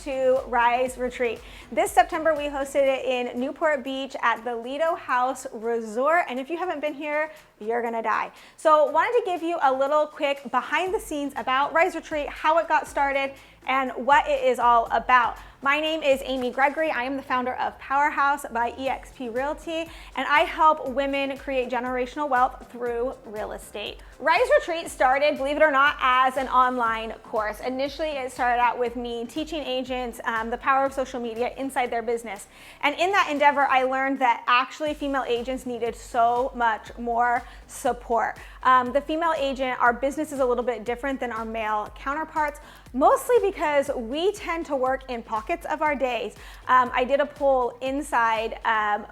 to Rise Retreat. This September, we hosted it in Newport Beach at the Lido House Resort. And if you haven't been here, you're gonna die. So wanted to give you a little quick behind the scenes about Rise Retreat, how it got started, and what it is all about. My name is Amy Gregory. I am the founder of Powerhouse by eXp Realty, and I help women create generational wealth through real estate. Rise Retreat started, believe it or not, as an online course. Initially, it started out with me teaching agents the power of social media inside their business. And in that endeavor, I learned that actually female agents needed so much more support. The female agent, our business is a little bit different than our male counterparts, mostly because we tend to work in pockets of our days. I did a poll inside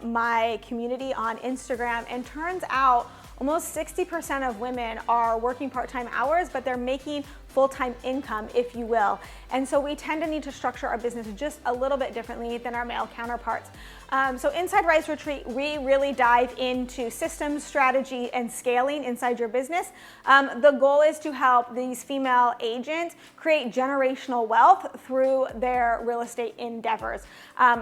my community on Instagram, and turns out almost 60% of women are working part-time hours, but they're making full-time income, if you will. And so we tend to need to structure our business just a little bit differently than our male counterparts. So inside Rise Retreat, we really dive into systems, strategy, and scaling inside your business. The goal is to help these female agents create generational wealth through their real estate endeavors.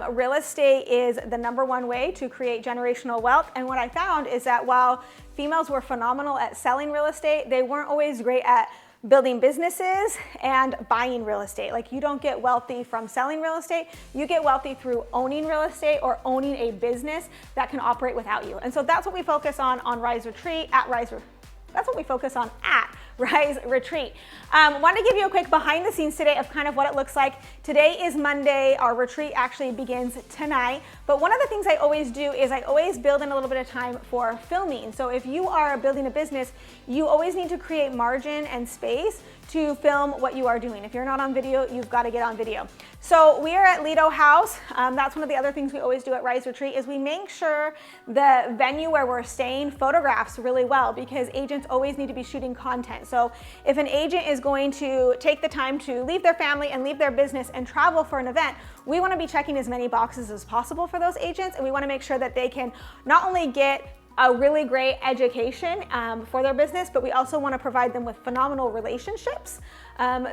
Real estate is the #1 way to create generational wealth. And what I found is that while females were phenomenal at selling real estate, they weren't always great at building businesses and buying real estate. Like, you don't get wealthy from selling real estate, you get wealthy through owning real estate or owning a business that can operate without you. And so that's what we focus on Rise Retreat, that's what we focus on at Rise Retreat. Want to give you a quick behind the scenes today of kind of what it looks like. Today is Monday. Our retreat actually begins tonight. But one of the things I always do is I always build in a little bit of time for filming. So if you are building a business, you always need to create margin and space to film what you are doing. If you're not on video, you've got to get on video. So we are at Lido House. That's one of the other things we always do at Rise Retreat is we make sure the venue where we're staying photographs really well, because agents always need to be shooting content. So if an agent is going to take the time to leave their family and leave their business and travel for an event, we want to be checking as many boxes as possible for those agents, and we want to make sure that they can not only get a really great education for their business, but we also want to provide them with phenomenal relationships.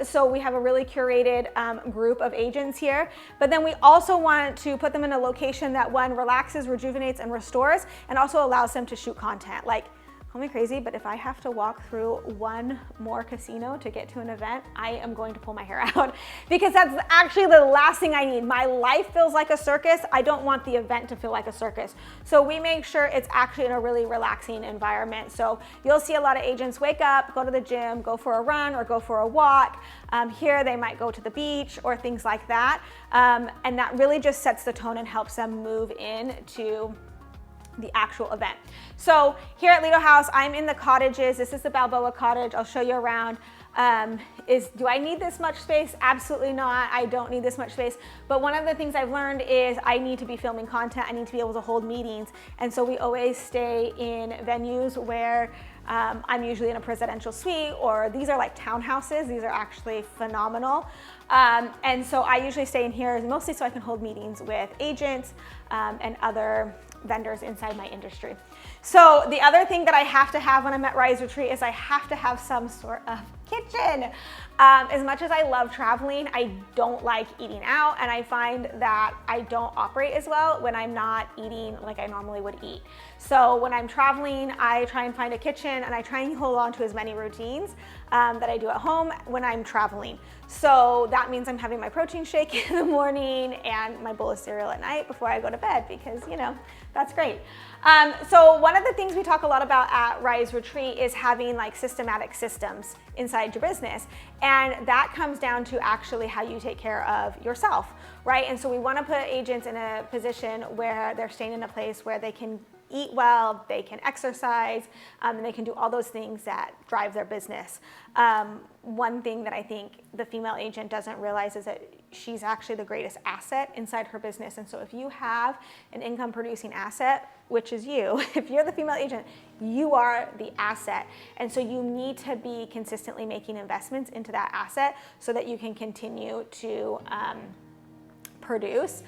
So we have a really curated group of agents here, but then we also want to put them in a location that, one, relaxes, rejuvenates, and restores, and also allows them to shoot content. Like, call me crazy, but if I have to walk through one more casino to get to an event, I am going to pull my hair out, because that's actually the last thing I need. My life feels like a circus. I don't want the event to feel like a circus. So we make sure it's actually in a really relaxing environment. So you'll see a lot of agents wake up, go to the gym, go for a run, or go for a walk. Here they might go to the beach or things like that. And that really just sets the tone and helps them move into the actual event. So here at Lido House, I'm in the cottages. This is the Balboa Cottage. I'll show you around. Do I need this much space? Absolutely not. I don't need this much space. But one of the things I've learned is I need to be filming content. I need to be able to hold meetings. And so we always stay in venues where I'm usually in a presidential suite, or these are like townhouses. These are actually phenomenal. And so I usually stay in here mostly so I can hold meetings with agents and other vendors inside my industry. So the other thing that I have to have when I'm at Rise Retreat is I have to have some sort of kitchen. As much as I love traveling, I don't like eating out, and I find that I don't operate as well when I'm not eating like I normally would eat. So when I'm traveling, I try and find a kitchen, and I try and hold on to as many routines that I do at home when I'm traveling. So that means I'm having my protein shake in the morning and my bowl of cereal at night before I go to bed, because, you know, that's great. So one of the things we talk a lot about at Rise Retreat is having like systematic systems inside your business. And that comes down to actually how you take care of yourself, right? And so we want to put agents in a position where they're staying in a place where they can eat well, they can exercise, and they can do all those things that drive their business. One thing that I think the female agent doesn't realize is that she's actually the greatest asset inside her business. And so if you have an income producing asset, which is you, if you're the female agent, you are the asset. And so you need to be consistently making investments into that asset so that you can continue to produce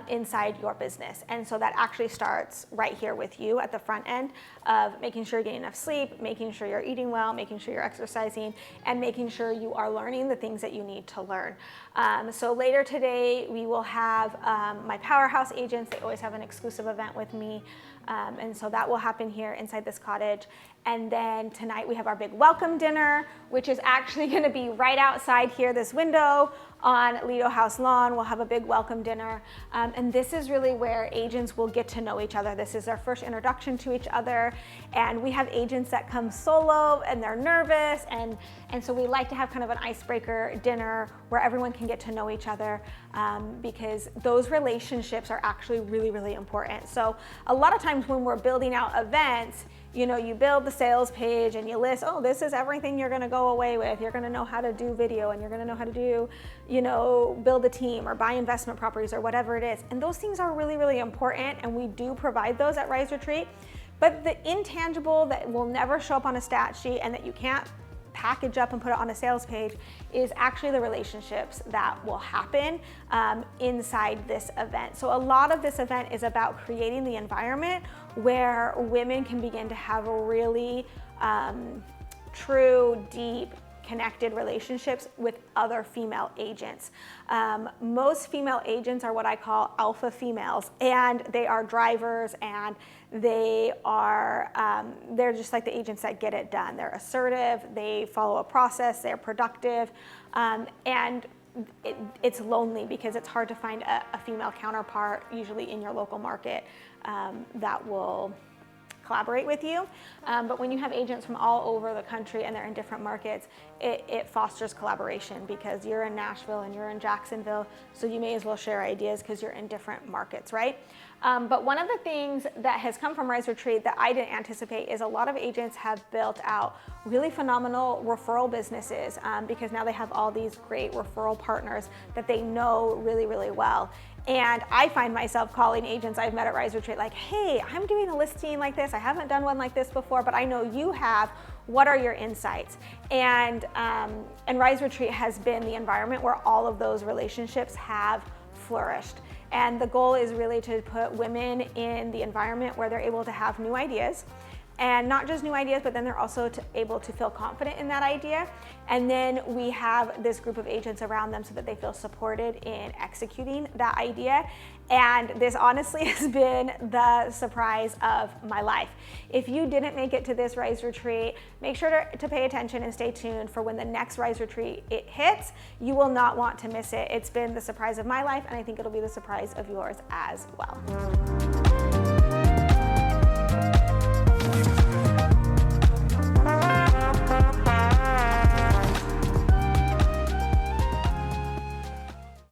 inside your business. And so that actually starts right here with you at the front end of making sure you're getting enough sleep, making sure you're eating well, making sure you're exercising, and making sure you are learning the things that you need to learn. So later today, we will have my Powerhouse agents. They always have an exclusive event with me. And so that will happen here inside this cottage. And then tonight we have our big welcome dinner, which is actually going to be right outside here, this window on Lido House lawn. We'll have a big welcome dinner. And this is really where agents will get to know each other. This is our first introduction to each other. And we have agents that come solo and they're nervous. And so we like to have kind of an icebreaker dinner where everyone can get to know each other, because those relationships are actually really, really important. So a lot of times when we're building out events, you know, you build the sales page and you list, oh, this is everything you're gonna go away with. You're gonna know how to do video, and you're gonna know how to do, you know, build a team or buy investment properties or whatever it is. And those things are really, really important, and we do provide those at Rise Retreat. But the intangible that will never show up on a stat sheet and that you can't package up and put it on a sales page is actually the relationships that will happen inside this event. So a lot of this event is about creating the environment where women can begin to have really true, deep, connected relationships with other female agents. Most female agents are what I call alpha females, and they are drivers, and they're just like the agents that get it done. They're assertive, they follow a process, they're productive, and it's lonely because it's hard to find a female counterpart, usually in your local market, that will collaborate with you. But when you have agents from all over the country and they're in different markets, it fosters collaboration, because you're in Nashville and you're in Jacksonville, so you may as well share ideas because you're in different markets, right? But one of the things that has come from Rise Retreat that I didn't anticipate is a lot of agents have built out really phenomenal referral businesses, because now they have all these great referral partners that they know really, really well. And I find myself calling agents I've met at Rise Retreat like, hey, I'm doing a listing like this. I haven't done one like this before, but I know you have. What are your insights? And Rise Retreat has been the environment where all of those relationships have flourished. And the goal is really to put women in the environment where they're able to have new ideas. And not just new ideas, but then they're also able to feel confident in that idea. And then we have this group of agents around them so that they feel supported in executing that idea. And this honestly has been the surprise of my life. If you didn't make it to this Rise Retreat, make sure to pay attention and stay tuned for when the next Rise Retreat it hits. You will not want to miss it. It's been the surprise of my life, and I think it'll be the surprise of yours as well.